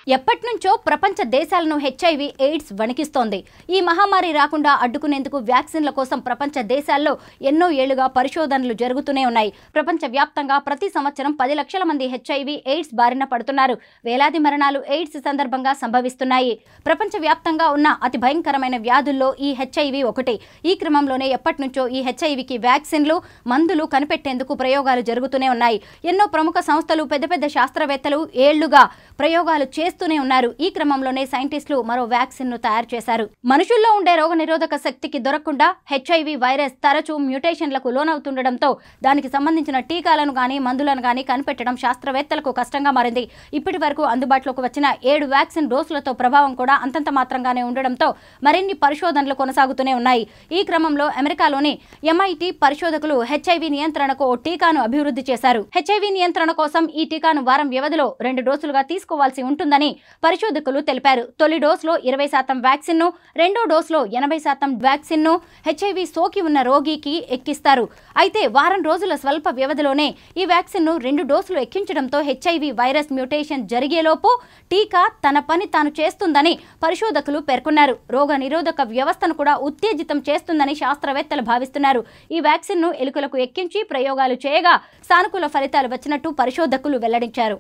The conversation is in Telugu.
ఎప్పటినుంచో ప్రపంచ దేశాలను హెచ్ఐవి ఎయిడ్స్ వణికిస్తోంది. ఈ మహమ్మారి రాకుండా అడ్డుకునేందుకు వ్యాక్సిన్ల కోసం ప్రపంచ దేశాల్లో ఎన్నో ఏళ్లుగా పరిశోధనలు జరుగుతూనే ఉన్నాయి. ప్రపంచ వ్యాప్తంగా ప్రతి సంవత్సరం 10 లక్షల మంది హెచ్ఐవి ఎయిడ్స్ బారిన పడుతున్నారు. వేలాది మరణాలు ఎయిడ్స్ సందర్భంగా సంభవిస్తున్నాయి. ప్రపంచ వ్యాప్తంగా ఉన్న అతి భయంకరమైన వ్యాధుల్లో ఈ హెచ్ఐవి ఒకటి. ఈ క్రమంలోనే ఎప్పటినుంచో ఈ హెచ్ఐవికి వ్యాక్సిన్లు, మందులు కనిపెట్టేందుకు ప్రయోగాలు జరుగుతూనే ఉన్నాయి. ఎన్నో ప్రముఖ సంస్థలు, పెద్ద పెద్ద శాస్త్రవేత్తలు ఏళ్లుగా ప్రయోగాలు చేస్తూనే ఉన్నారు. ఈ క్రమంలోనే సైంటిస్టులు మరో వ్యాక్సిన్ ను తయారు చేశారు. మనుషుల్లో ఉండే రోగనిరోధక శక్తికి దొరకకుండా హెచ్ఐవి వైరస్ తరచూ మ్యూటేషన్లకు లోనవుతుండటంతో దానికి సంబంధించిన టీకాలను గానీ మందులను గానీ కనిపెట్టడం శాస్త్రవేత్తలకు కష్టంగా మారింది. ఇప్పటి వరకు అందుబాటులోకి వచ్చిన 7 వ్యాక్సిన్ డోసులతో ప్రభావం కూడా అంతంత మాత్రంగానే ఉండడంతో మరిన్ని పరిశోధనలు కొనసాగుతూనే ఉన్నాయి. ఈ క్రమంలో అమెరికాలోని MIT పరిశోధకులు హెచ్ఐవి నియంత్రణకు ఓ టీకాను అభివృద్ధి చేశారు. హెచ్ఐవి నియంత్రణ కోసం ఈ టీకాను వారం వ్యవధిలో 2 డోసులుగా తీసుకోవాల్సి ఉంటుందని పరిశోధకులు తెలిపారు. తొలి డోసులో 20% వ్యాక్సిన్ ను, రెండో డోసులో 80% వ్యాక్సిన్ ను హెచ్ఐవి సోకి ఉన్న రోగికి ఎక్కిస్తారు. అయితే వారం రోజుల స్వల్ప వ్యవధిలోనే ఈ వ్యాక్సిన్ ను 2 డోసులు ఎక్కించడంతో హెచ్ఐవి వైరస్ మ్యూటేషన్ జరిగేలోపు టీకా తన పని తాను చేస్తుందని పరిశోధకులు పేర్కొన్నారు. రోగ నిరోధక వ్యవస్థను కూడా ఉత్తేజితం చేస్తుందని శాస్త్రవేత్తలు భావిస్తున్నారు. ఈ వ్యాక్సిన్ ను ఎలుకలకు ఎక్కించి ప్రయోగాలు చేయగా సానుకూల ఫలితాలు వచ్చినట్టు పరిశోధకులు వెల్లడించారు.